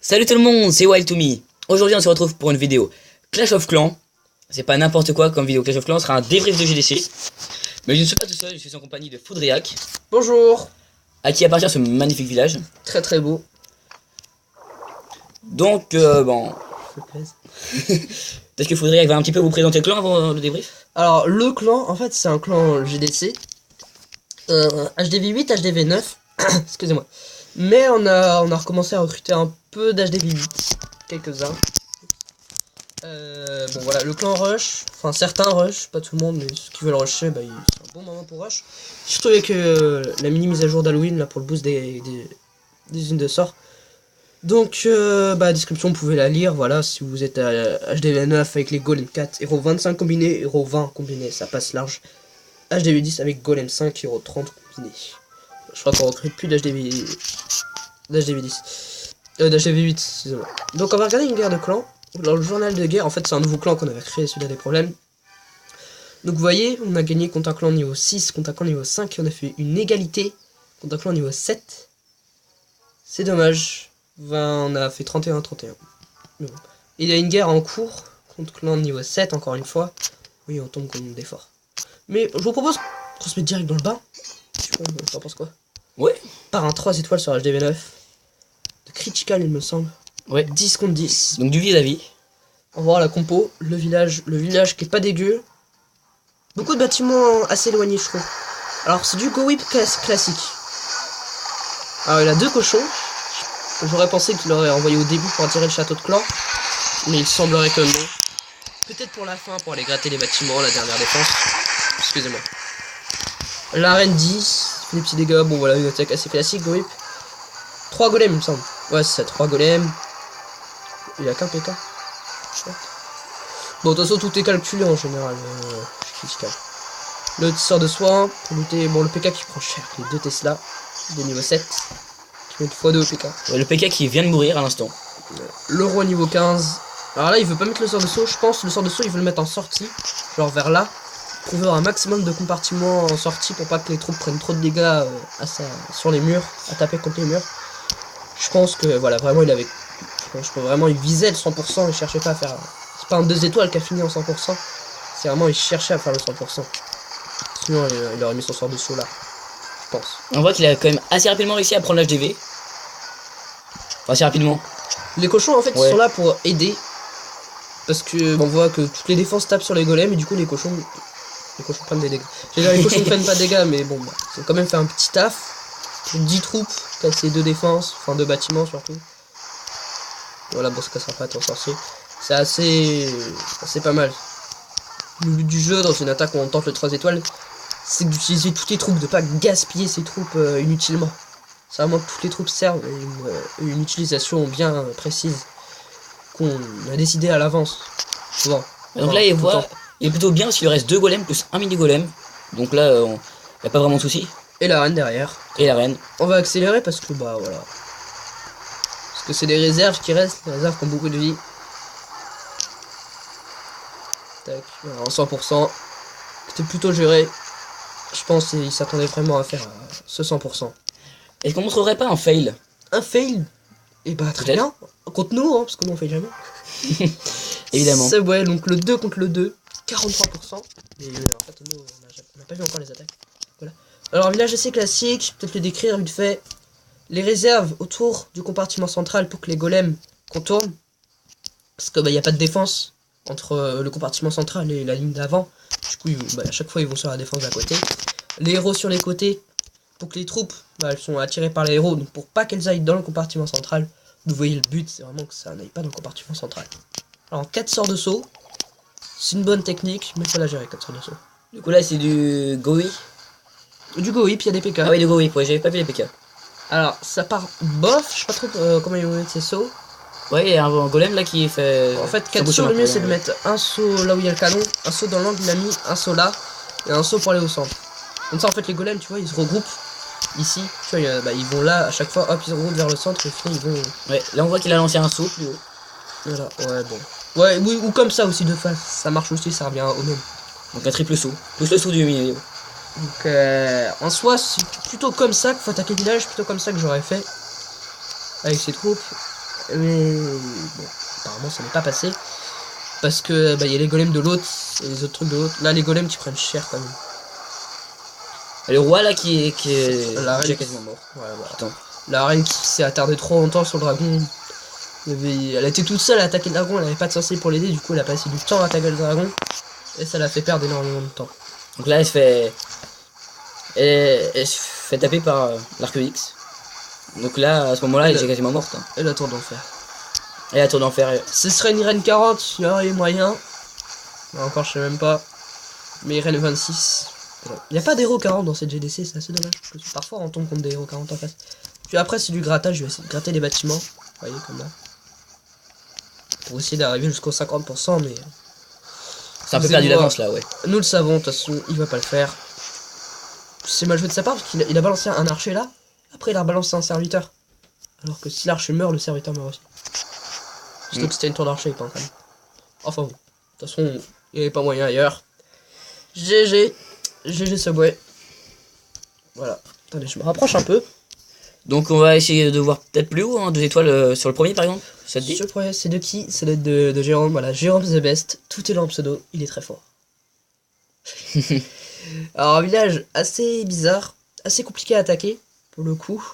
Salut tout le monde, c'est Wild2Me. Aujourd'hui on se retrouve pour une vidéo Clash of Clans. C'est pas n'importe quoi comme vidéo Clash of Clans, ce sera un débrief de GDC. Mais je ne suis pas tout seul, je suis en compagnie de Foudriac. Bonjour. À qui appartient ce magnifique village. Très très beau. Donc bon... Peut-être que Foudriac va un petit peu vous présenter le clan avant le débrief. Alors le clan, en fait c'est un clan GDC. HDV 8, HDV 9. Excusez-moi. Mais on a recommencé à recruter un peu d'HDV 8. Quelques-uns. Bon voilà, le clan rush. Enfin certains rush, pas tout le monde, mais ceux qui veulent rusher, bah, c'est un bon moment pour rush. Surtout avec la mini mise à jour d'Halloween là pour le boost des unes de sort. Donc la description vous pouvez la lire, voilà, si vous êtes à HDV 9 avec les Golem 4, Hero 25 combiné, Hero 20 combiné, ça passe large. HDV 10 avec Golem 5, Hero 30 combiné. Je crois qu'on recrute plus d'HDV 10. d'HDV 8, excusez-moi. Donc on va regarder une guerre de clans. Dans le journal de guerre, en fait c'est un nouveau clan qu'on avait créé, celui-là des problèmes. Donc vous voyez, on a gagné contre un clan niveau 6, contre un clan niveau 5, et on a fait une égalité contre un clan niveau 7. C'est dommage. On a fait 31-31. Mais bon. Il y a une guerre en cours contre clan niveau 7, encore une fois. Oui, on tombe comme des forts. Mais je vous propose qu'on se mette direct dans le bain. Je sais pas, t'en penses quoi? Ouais. Par un 3 étoiles sur HDV 9. De critical, il me semble. Ouais. 10 contre 10. Donc du vis-à-vis. On va voir la compo. Le village qui est pas dégueu. Beaucoup de bâtiments assez éloignés, je trouve. Alors, c'est du Go Whip classique. Alors, il a 2 cochons. J'aurais pensé qu'il aurait envoyé au début pour attirer le château de clan. Mais il semblerait que non. Peut-être pour la fin, pour aller gratter les bâtiments, la dernière défense. Excusez-moi. L'arène 10, il fait des petits dégâts. Bon voilà, une attaque assez classique, Go Whip. 3 golems, il me semble. Ouais, c'est ça, 3 golems. Il y a qu'un PK. Bon, de toute façon, tout est calculé en général. Je suis critical. Le tisseur de soins pour lutter. Bon, le PK qui prend cher. Les 2 Tesla de niveau 7. Qui mettent x2 au PK. Ouais, le PK qui vient de mourir à l'instant. Le roi niveau 15. Alors là, il veut pas mettre le sort de saut. Je pense le sort de saut, il veut le mettre en sortie. Genre vers là. Pour avoir un maximum de compartiments en sortie pour pas que les troupes prennent trop de dégâts sur les murs. À taper contre les murs. Je pense que voilà, vraiment, il avait. Je pense vraiment, il visait le 100%. Il cherchait pas à faire. C'est pas un 2 étoiles qui a fini en 100%. C'est vraiment, il cherchait à faire le 100%. Sinon, il aurait mis son sort de saut là. Je pense. On voit qu'il a quand même assez rapidement réussi à prendre l'HDV. Enfin, assez rapidement. Les cochons, en fait, ouais. Ils sont là pour aider. Parce que on voit que toutes les défenses tapent sur les golems et du coup, les cochons prennent des dégâts. Les cochons ne prennent pas de dégâts, mais bon, bah, ils ont quand même fait un petit taf. 10 troupes, casser 2 défenses, enfin 2 bâtiments surtout. Voilà, bon, ça cassera pas ton sorcier. C'est assez pas mal. Le but du jeu, dans une attaque où on tente le 3 étoiles, c'est d'utiliser toutes les troupes, de pas gaspiller ces troupes inutilement. C'est vraiment que toutes les troupes servent et une utilisation bien précise qu'on a décidé à l'avance. Souvent. Donc là, il est plutôt bien s'il lui reste 2 golems plus un mini golem. Donc là, il n'y a pas vraiment de souci. Et la reine derrière. Et la reine. On va accélérer parce que bah voilà. Parce que c'est des réserves qui restent, des réserves qui ont beaucoup de vie. Tac, voilà, en 100%. C'était plutôt géré. Je pense qu'il s'attendait vraiment à faire ce 100%. Est-ce qu'on montrerait pas un fail? Un fail? Et bah très bien. Contre nous, hein, parce que nous on fait jamais. Évidemment. C'est ouais, donc le 2 contre le 2, 43%. Mais en fait, nous on n'a pas vu encore les attaques. Voilà. Alors, village assez classique, peut-être le décrire vite fait. Les réserves autour du compartiment central pour que les golems contournent. Parce que bah, y a pas de défense entre le compartiment central et la ligne d'avant. Du coup, à chaque fois, ils vont sur la défense d'à côté. Les héros sur les côtés, pour que les troupes, elles sont attirées par les héros. Donc, pour pas qu'elles aillent dans le compartiment central. Vous voyez, le but, c'est vraiment que ça n'aille pas dans le compartiment central. Alors, 4 sorts de saut. C'est une bonne technique, mais faut la gérer, 4 sorts de saut. Du coup, là, c'est du Go-Whip. Du Go Whip, il y a des PK. Ah oui, du Go-Whip, ouais, j'avais pas vu les PK. Alors, ça part bof, je sais pas trop comment ils vont mettre ces sauts. Ouais, il y a un golem là qui fait. En fait, 4 sauts, le mieux c'est de mettre un saut là où il y a le canon, un saut dans l'angle il a mis, un saut là, et un saut pour aller au centre. Comme ça, en fait, les golems, tu vois, ils se regroupent ici. Tu vois, ils vont là à chaque fois, hop, ils se regroupent vers le centre, et au final, ils vont. Ouais, là on voit qu'il a lancé un saut plus haut. Voilà, ouais, bon. Ouais, oui, ou comme ça aussi de face, ça marche aussi, ça revient au même. Donc un triple saut, plus le saut du milieu. Donc, en soi, c'est plutôt comme ça qu'il faut attaquer le village, plutôt comme ça que j'aurais fait avec ces troupes. Mais bon, apparemment ça n'est pas passé. Parce que bah, y a les golems de l'autre et les autres trucs de l'autre. Là les golems qui prennent cher quand même. Et le roi là qui est La reine déjà qui- quasiment mort. Ouais, voilà. Putain. La reine qui s'est attardée trop longtemps sur le dragon. Elle était toute seule à attaquer le dragon, elle avait pas de sorcier pour l'aider, du coup elle a passé du temps à attaquer le dragon. Et ça l'a fait perdre énormément de temps. Donc là elle se fait. Elle se fait taper par l'arc X. Donc là à ce moment-là elle est déjà quasiment morte. Hein. Et la tour d'enfer. Et la tour d'enfer. Ce serait une reine 40, il y aurait moyen. Bah, encore je sais même pas. Mais reine 26. Il n'y a pas d'héros 40 dans cette GDC, c'est assez dommage. Parce que parfois on tombe contre des héros 40 en face. Puis après c'est du grattage, je vais essayer de gratter les bâtiments. Vous voyez comme là. Pour essayer d'arriver jusqu'au 50%, mais C'est un peu Vous perdu allez voir. d'avance là, ouais. nous le savons, de toute façon, il va pas le faire. C'est mal joué de sa part parce qu'il a balancé un archer là, après il a balancé un serviteur. Alors que si l'archer meurt, le serviteur meurt aussi. Surtout que c'était une tour d'archer, pas un crâne. Enfin bon, de toute façon, il n'y avait pas moyen ailleurs. GG, GG Subway. Voilà. Attendez, je me rapproche un peu. Donc on va essayer de voir peut-être plus haut, hein, 2 étoiles sur le premier par exemple. Ça te dit? Ce projet, c'est de qui? C'est de Jérôme, voilà. Jérôme the best. Tout est dans le pseudo, il est très fort. Alors, un village assez bizarre, assez compliqué à attaquer, pour le coup.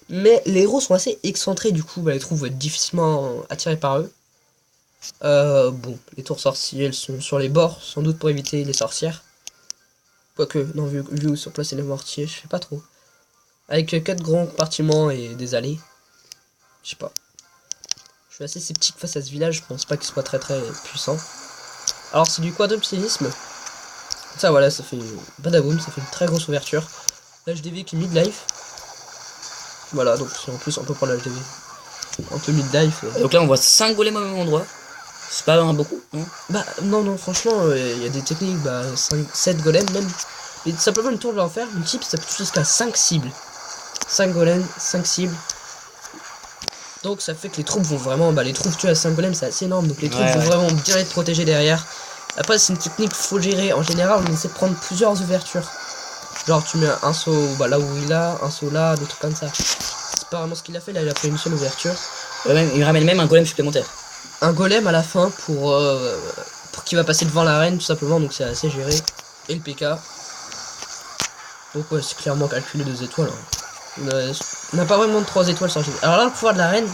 Mais les héros sont assez excentrés, du coup, bah, les troupes vont être difficilement attirés par eux. Bon, les tours sorciers, elles sont sur les bords, sans doute pour éviter les sorcières. Quoique, non, vu où sont placés les mortiers, je sais pas trop. Avec 4 grands compartiments et des allées. Je sais pas. Je suis assez sceptique face à ce village, je pense pas qu'il soit très puissant. Alors c'est du quadrupséisme. Ça voilà, ça fait badaboum, ça fait une très grosse ouverture. L'HDV qui est mid-life. Voilà, donc en plus on peut prendre l'HDV. Un peu mid-life. Donc là on voit 5 golems au même endroit. C'est pas beaucoup, non? Bah non, franchement, il y a des techniques, bah 7 golems même. Mais simplement une tour de l'enfer, une type, ça peut toucher jusqu'à 5 cibles. 5 golems, 5 cibles. Donc ça fait que les troupes vont vraiment, bah les troupes tuées à 5 golems c'est assez énorme, donc les troupes vont vraiment bien être protégées derrière. Après c'est une technique faut gérer, en général on essaie de prendre plusieurs ouvertures. Genre tu mets un saut bah, là où il a, un saut là, des trucs comme ça. C'est pas vraiment ce qu'il a fait, là il a fait une seule ouverture. Il ramène même un golem supplémentaire. Un golem à la fin pour qu'il va passer devant l'arène tout simplement, donc c'est assez géré. Et le PK. Donc ouais c'est clairement calculé 2 étoiles. Hein. On n'a pas vraiment de 3 étoiles sur GG. Alors là, le pouvoir de la reine,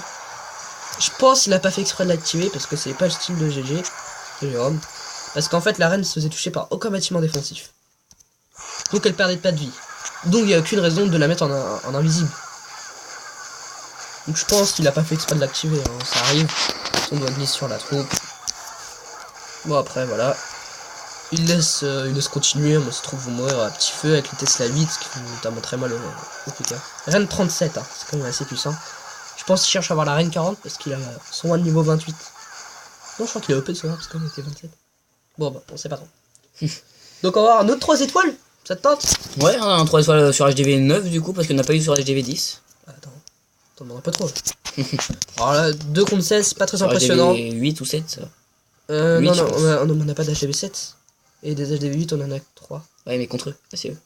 je pense qu'il a pas fait exprès de l'activer parce que c'est pas le style de GG, de Jérôme. Parce qu'en fait, la reine se faisait toucher par aucun bâtiment défensif. Donc elle perdait pas de vie. Donc il n'y a aucune raison de la mettre en invisible. Donc je pense qu'il a pas fait exprès de l'activer, hein. Ça arrive. On doit glisser sur la troupe. Bon après voilà. Il laisse continuer, moi se trouve vont mourir à petit feu avec le Tesla 8 qui fait notamment très mal au PK. Reine 37, hein, c'est quand même assez puissant. Je pense qu'il cherche à avoir la reine 40 parce qu'il a son one niveau 28. Non, je crois qu'il est OP de son parce qu'il était 27. Bon bah on sait pas trop. Donc on va avoir un autre 3 étoiles, ça te tente? Ouais, un 3 étoiles sur HDV 9 du coup parce qu'on n'a pas eu sur HDV 10. Attends, t'en demandes pas trop. Alors là, 2 contre 16, c'est pas très Sur impressionnant. HDV 8 ou 7 ça. Non, je pense. on n'a pas d'HDV 7. Et des HDV 8, on en a que 3. Ouais mais contre eux, c'est eux.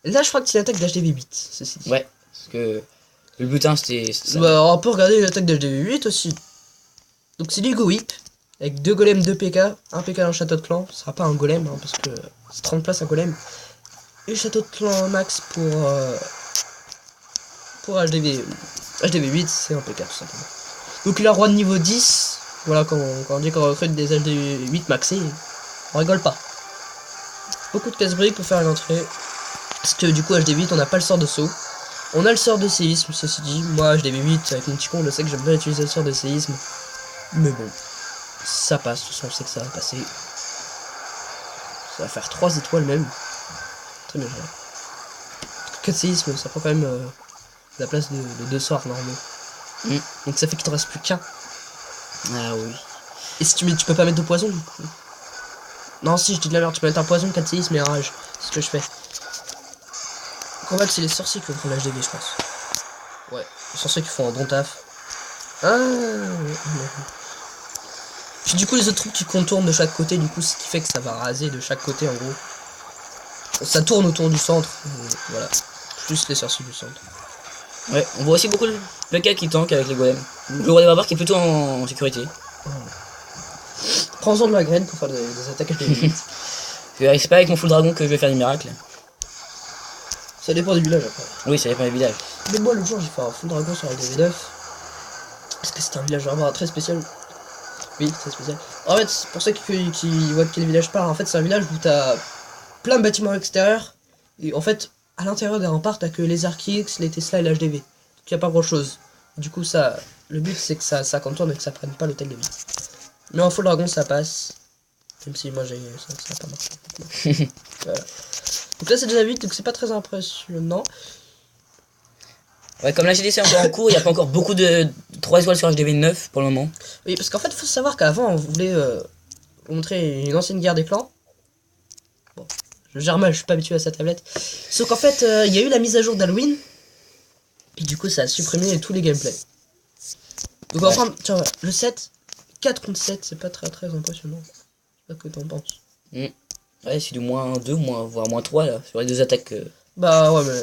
Là, je crois que c'est une attaque d'HDV 8, ceci dit. Ouais, parce que le butin c'était ça. Bah, on peut regarder une attaque d'HDV 8 aussi. Donc, c'est du Go Whip. Avec 2 golems, 2 PK. Un PK dans le château de clan. Ce sera pas un golem, hein, parce que c'est 30 places un golem. Et le château de clan max pour HDV 8, c'est un PK tout simplement. Donc, il a roi de niveau 10. Voilà, quand on dit qu'on recrute des HDV 8 maxés, on rigole pas. Beaucoup de casse-briques pour faire une entrée. Parce que du coup, HDV 8, on n'a pas le sort de saut. On a le sort de séisme, ceci dit. Moi, HDV 8, avec mon petit con, je sais que j'aime bien utiliser le sort de séisme. Mais bon, ça passe, de toute façon, on sait que ça va passer. Ça va faire 3 étoiles même. Très bien, 4 séismes, ça prend quand même la place de 2 sorts normaux. Donc ça fait qu'il t'en reste plus qu'un. Ah oui. Et si tu peux pas mettre de poison du coup. Non, si je dis de la merde, tu peux mettre un poison, 4 séismes et un rage. C'est ce que je fais. Combat, c'est les sorciers qui vont prendre l'HDV, je pense. Ouais, les sorciers qui font un bon taf. Ah. Puis du coup, les autres trucs qui contournent de chaque côté, du coup, ce qui fait que ça va raser de chaque côté en gros. Ça tourne autour du centre. Voilà. Plus les sorciers du centre. Ouais, on voit aussi beaucoup de PK qui tank avec les golems. Le roi des barbares qui est plutôt en sécurité. Prends-en de la graine pour faire des attaques HDV8. C'est pas avec mon full dragon que je vais faire des miracles. Ça dépend du village après. Oui, ça dépend des villages. Mais moi, le jour, j'ai fait un full dragon sur HDV9. Parce que c'était un village vraiment très spécial. Oui, très spécial. En fait, pour ceux qui voient de quel village je parle, en fait, c'est un village où t'as plein de bâtiments extérieurs. Et en fait, à l'intérieur des remparts, t'as que les RKX, les Tesla et l'HDV. Donc y a pas grand chose. Du coup, ça, le but c'est que ça contourne et que ça prenne pas l'hôtel de ville. Mais en full dragon, ça passe. Même si moi j'ai ça a pas marché. Voilà. Donc là, c'est déjà 8, donc c'est pas très impressionnant. Ouais, comme la GDC est encore en cours, il n'y a pas encore beaucoup de 3 étoiles sur HDV 9 pour le moment. Oui, parce qu'en fait, faut savoir qu'avant, on voulait vous montrer une ancienne guerre des clans. Bon, je gère mal, je suis pas habitué à sa tablette. Sauf qu'en fait, il y a eu la mise à jour d'Halloween. Et du coup, ça a supprimé tous les gameplays. Donc Ouais. enfin, tiens, le 7, 4 contre 7, c'est pas très impressionnant. Je sais pas ce que t'en penses. Ouais, c'est du moins 2, voire moins 3 là, sur les deux attaques. Bah ouais, mais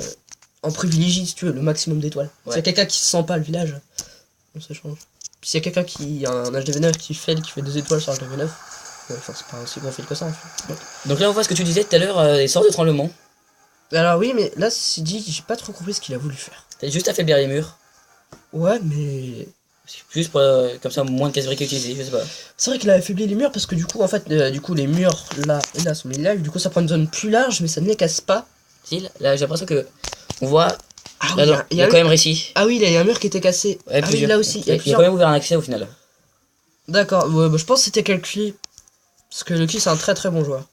on privilégie, si tu veux, le maximum d'étoiles. Ouais. S'il y a quelqu'un qui se sent pas le village, on s'échange. Puis s'il y a quelqu'un qui a un HDV9 qui fait 2 étoiles sur HDV9, enfin, c'est pas aussi gros fail que ça en fait. Ouais. Donc là, on voit ce que tu disais tout à l'heure, les sorts de tremblement. Alors oui, mais là, c'est dit, j'ai pas trop compris ce qu'il a voulu faire. T'as juste affaiblir les murs. Ouais, mais Juste pour comme ça, moins de cases briques utilisées, je sais pas. c'est vrai qu'il a affaibli les murs parce que du coup, en fait, les murs là et là sont mis live. Du coup, ça prend une zone plus large, mais ça ne les casse pas. Si, là, j'ai l'impression que. On voit. Ah Là, oui, non, il y a quand même réussi. Ah oui, il y a un mur qui était cassé. Ouais, Ah oui, plusieurs. là aussi. Il y a quand même ouvert un accès au final. D'accord, ouais, bah, je pense que c'était calculé. Parce que Lucky, c'est un très bon joueur.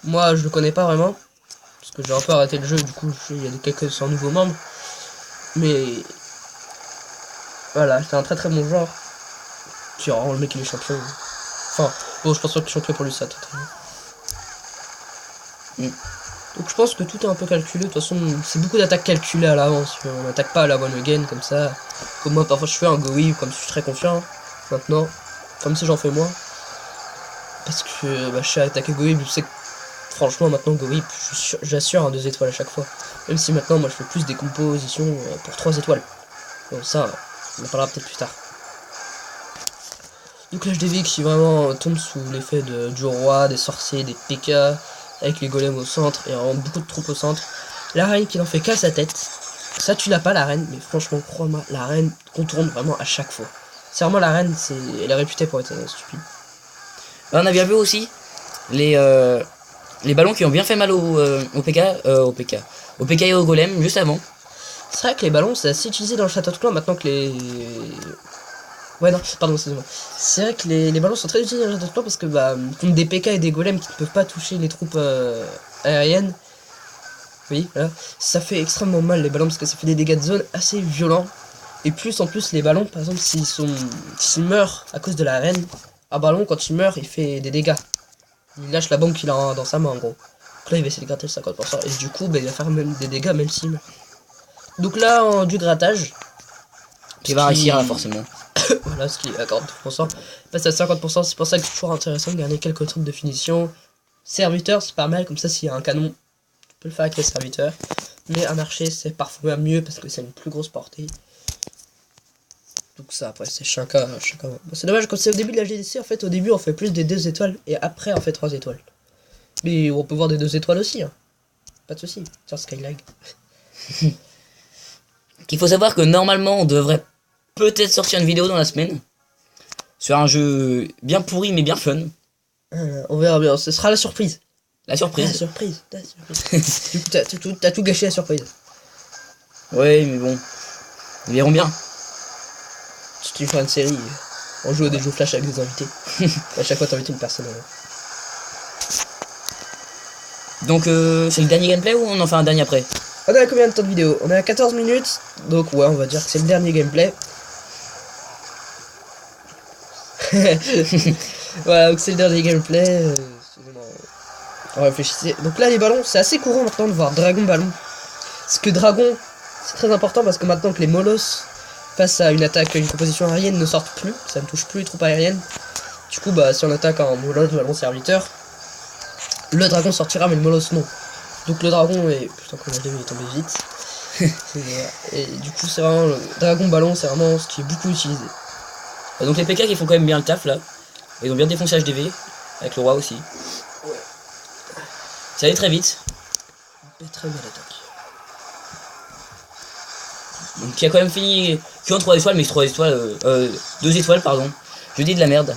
Moi, je le connais pas vraiment. Parce que j'ai un peu arrêté le jeu, du coup, il y a quelques nouveaux membres. Mais. Voilà, c'est un très bon joueur. Qui rend le mec, il est champion. Enfin, bon, je pense pas que champion pour lui, ça. Donc je pense que tout est un peu calculé. De toute façon, c'est beaucoup d'attaques calculées à l'avance. On n'attaque pas à la one again comme ça. Comme moi, parfois je fais un go weave, comme si je suis très confiant. Maintenant, comme si j'en fais moins. Parce que bah, je sais attaquer go weave, je sais que franchement, maintenant go weave, j'assure un 2 étoiles à chaque fois. Même si maintenant, moi je fais plus des compositions pour 3 étoiles. Donc ça, on en parlera peut-être plus tard. Donc l'HDV qui vraiment tombe sous l'effet du roi, des sorciers, des PK. Avec les golems au centre et vraiment beaucoup de troupes au centre. La reine qui n'en fait qu'à sa tête. Ça tu l'as pas la reine, mais franchement crois-moi, la reine contourne vraiment à chaque fois. C'est vraiment la reine, elle est réputée pour être stupide. Là, on a bien vu aussi les ballons qui ont bien fait mal au PK et au golem juste avant. C'est vrai que les ballons c'est assez utilisé dans le château de clan maintenant que les... Ouais non, pardon, excusez-moi. C'est vrai que les ballons sont très utilisés dans le château de clan parce que bah, contre des PK et des golems qui ne peuvent pas toucher les troupes aériennes. Oui, voilà. Ça fait extrêmement mal les ballons parce que ça fait des dégâts de zone assez violents. Et plus en plus les ballons, par exemple, s'ils meurent à cause de la reine, un ballon quand il meurt il fait des dégâts. Il lâche la bombe qu'il a dans sa main en gros. Donc là il va essayer de gratter le 50% et du coup bah, il va faire même des dégâts même s'il meurt. Donc là en du grattage. Qui va réussir là forcément. Voilà, ce qui est à 40%. Passe à 50%, c'est pour ça que c'est toujours intéressant de garder quelques trucs de finition. Serviteur, c'est pas mal, comme ça s'il y a un canon, tu peux le faire avec les serviteurs. Mais un archer, c'est parfois mieux parce que c'est une plus grosse portée. Donc ça, après, c'est chacun. Bon, c'est dommage, quand c'est au début de la GDC, en fait, au début, on fait plus des 2 étoiles et après, on fait 3 étoiles. Mais on peut voir des 2 étoiles aussi, hein. Pas de soucis. Tiens, Skylag. Qu'il faut savoir que normalement, on devrait peut-être sortir une vidéo dans la semaine sur un jeu bien pourri mais bien fun. On verra bien, ce sera la surprise. La surprise. La surprise. Du coup, t'as tout gâché la surprise. Ouais, mais bon, nous verrons bien. Si tu fais une série, on joue à des jeux flash avec des invités. À chaque fois, t'invites une personne. Donc, c'est le dernier gameplay ou on en fait un dernier après? On est à combien de temps de vidéo? On est à 14 minutes. Donc, ouais, on va dire que c'est le dernier gameplay. Voilà, donc c'est le dernier gameplay. Réfléchissez. Donc là, les ballons, c'est assez courant maintenant de voir Dragon Ballon. Parce que Dragon, c'est très important parce que maintenant que les molosses, face à une attaque, une composition aérienne, ne sortent plus, ça ne touche plus les troupes aériennes. Du coup, bah, si on attaque un molosse, ballon serviteur, le dragon sortira, mais le molosse non. Donc le dragon est. Putain, qu'on a il est tombé vite. Et du coup, c'est vraiment le dragon ballon, c'est vraiment ce qui est beaucoup utilisé. Donc les PK qui font quand même bien le taf là. Ils ont bien défoncé HDV. Avec le roi aussi. Ouais. Ça allait très vite. Très belle attaque. Donc qui a quand même fini que en 3 étoiles, mais 3 étoiles. 2 étoiles, pardon. Je dis de la merde.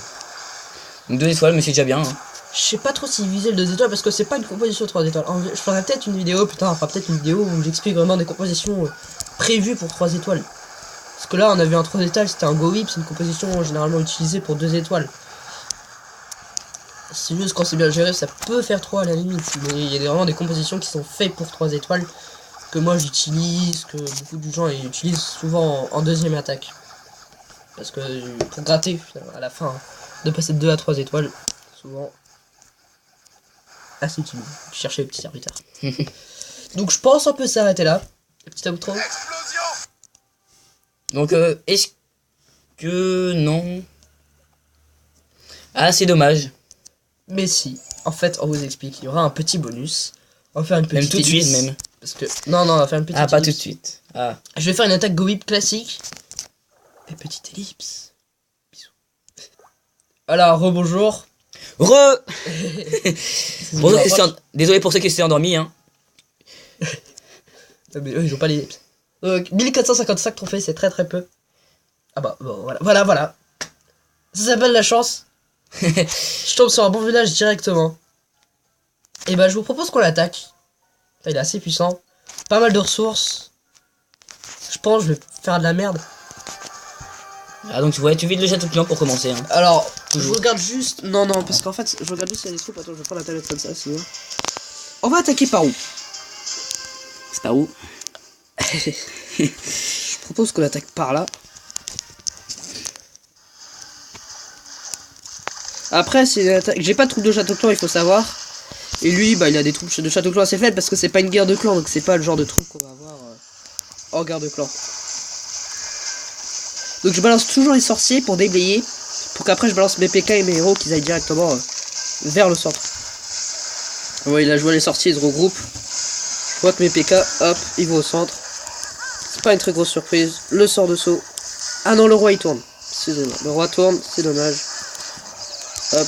Donc 2 étoiles, mais c'est déjà bien. Hein. Je sais pas trop s'il visait le 2 étoiles parce que c'est pas une composition 3 étoiles. Je ferai peut-être une vidéo, putain, on fera peut-être une vidéo où j'explique vraiment des compositions prévues pour 3 étoiles. Parce que là, on avait un 3 étoiles, c'était un Go Whip, c'est une composition généralement utilisée pour 2 étoiles. C'est juste quand c'est bien géré, ça peut faire 3 à la limite. Mais il y a vraiment des compositions qui sont faites pour 3 étoiles. Que moi j'utilise, que beaucoup de gens utilisent souvent en deuxième attaque. Parce que pour gratter à la fin, de passer de 2 à 3 étoiles, souvent assez utile. Chercher les petits serviteurs. Donc je pense on peut s'arrêter là. Petit outro. Donc est-ce que non? Ah c'est dommage. Mais si, en fait on vous explique, il y aura un petit bonus. On va faire une petite Même tout de suite même. Parce que non on va faire une petite Ah pas ellipse. tout de suite. Ah. Je vais faire une attaque Go Whip classique. Et petite ellipse. Bisous. Alors rebonjour. Re Désolé pour ceux qui s'étaient endormis hein. Mais eux ils ont pas les ellipses. Donc 1455 trophées c'est très très peu. Ah bah bon, voilà. Ça s'appelle la chance. Je tombe sur un bon village directement. Et bah je vous propose qu'on l'attaque. Il est assez puissant. Pas mal de ressources. Je pense que je vais faire de la merde. Ah donc tu vides le château de clan pour commencer hein. Alors, Toujours. je regarde juste... Non, parce qu'en fait, je regarde juste s'il y a des troupes. Attends, je vais prendre la tablette comme ça, sinon... On va attaquer par où? C'est pas où? Je propose qu'on attaque par là. Après, c'est une attaque... J'ai pas de troupes de château de clan, il faut savoir. Et lui, bah, il a des troupes de château de clan assez faibles parce que c'est pas une guerre de clan, donc c'est pas le genre de troupes qu'on va avoir en guerre de clan. Donc je balance toujours les sorciers pour déblayer, pour qu'après je balance mes PK et mes héros qu'ils aillent directement vers le centre. Vous voyez là je vois les sorciers ils se regroupent. Je vois que mes PK, hop, ils vont au centre. C'est pas une très grosse surprise. Le sort de saut. Ah non, le roi il tourne. C'est dommage. Le roi tourne, c'est dommage. Hop.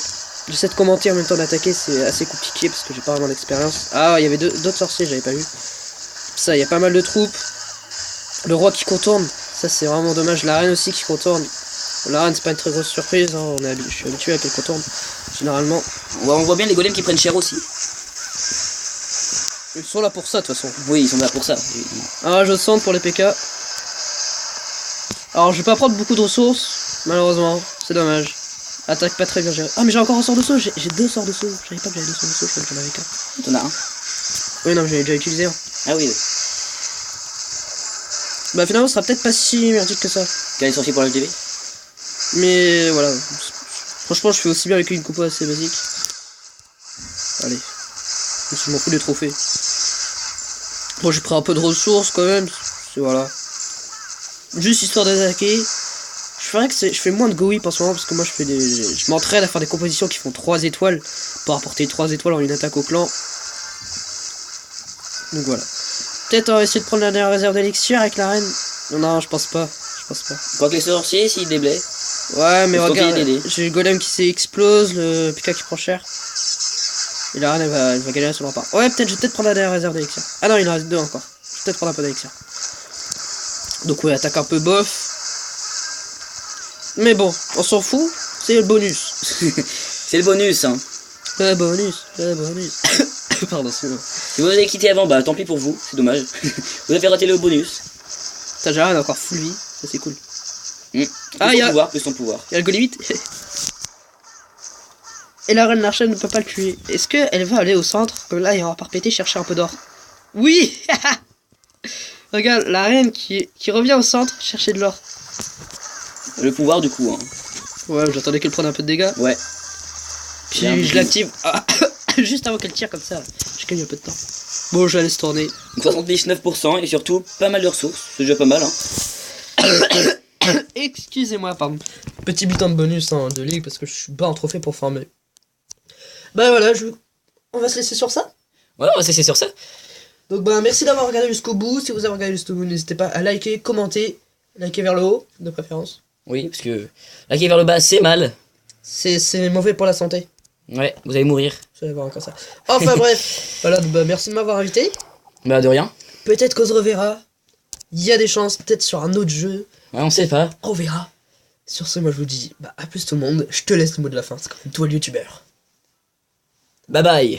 J'essaie de commenter en même temps d'attaquer, c'est assez compliqué parce que j'ai pas vraiment d'expérience. Ah, il y avait d'autres sorciers, j'avais pas vu. Ça, il y a pas mal de troupes. Le roi qui contourne, ça c'est vraiment dommage. La reine aussi qui contourne. La reine c'est pas une très grosse surprise, hein. Je suis habitué à qu'elle contourne. Généralement. On voit bien les golems qui prennent cher aussi. Ils sont là pour ça de toute façon. Oui ils sont là pour ça. Ah, je sens pour les PK. Alors je vais pas prendre beaucoup de ressources, malheureusement. C'est dommage. Attaque pas très bien gérée. Ah mais j'ai encore un sort de saut, j'ai 2 sorts de saut. Je savais pas que j'avais 2 sorts de saut, je crois que j'en avais qu'un. T'en as un. Oui non mais j'avais déjà utilisé un. Ah oui. Bah finalement ce sera peut-être pas si merdique que ça. Tu as les sorciers pour la LTV. Mais voilà. Franchement je fais aussi bien avec une compo assez basique. Allez. Je m'en fous des trophées. Bon j'ai pris un peu de ressources quand même. Voilà. Juste histoire d'attaquer. Je fais moins de Go Whip en ce moment parce que moi je m'entraîne à faire des compositions qui font 3 étoiles pour apporter 3 étoiles en une attaque au clan. Donc voilà. Peut-être on va essayer de prendre la dernière réserve d'élixir avec la reine. Non, je pense pas. Quoi que les sorciers s'ils déblaient. Ouais mais Faut regarde, tenter d'aider. j'ai le golem qui s'explose, le Pika qui prend cher. Et la reine elle va galérer sur le rempart. Ouais je vais peut-être prendre la dernière réserve d'élixir. Ah non il en reste 2 encore. Je vais peut-être prendre un peu d'élixir. Donc ouais attaque un peu bof. Mais bon, on s'en fout, c'est le bonus. C'est le bonus hein. Le bonus. Pardon, c'est bon. Si vous avez quitté avant, bah tant pis pour vous, c'est dommage. Vous avez raté le bonus. T'as déjà a encore full vie, ça c'est cool. Ah, plus son pouvoir. Il y a le golémite. Et la reine Larchen ne peut pas le tuer. Est-ce qu'elle va aller au centre? Comme là, il va par péter chercher un peu d'or. Oui. Regarde, la reine qui revient au centre chercher de l'or. Le pouvoir du coup hein. Ouais, j'attendais qu'elle prenne un peu de dégâts. Ouais. Puis je l'active juste avant qu'elle tire comme ça. Je gagne un peu de temps. Bon, je la laisse tourner. 79% et surtout pas mal de ressources. C'est déjà pas mal hein. Excusez-moi, pardon. Petit butin de bonus hein, de ligue parce que je suis bas en trophée pour farmer. Bah voilà, on va se laisser sur ça. Ouais, on va se laisser sur ça. Donc bah merci d'avoir regardé jusqu'au bout. Si vous avez regardé jusqu'au bout, n'hésitez pas à liker, commenter, liker vers le haut, de préférence. Oui, parce que liker vers le bas, c'est mal. C'est mauvais pour la santé. Ouais, vous allez mourir. Je vais avoir encore ça. Enfin bref, voilà, bah merci de m'avoir invité. Bah, de rien. Peut-être qu'on se reverra. Il y a des chances, peut-être sur un autre jeu. Ouais, on sait pas. On verra. Sur ce, moi je vous dis, bah à plus tout le monde. Je te laisse le mot de la fin, c'est quand même toi le youtubeur. Bye bye.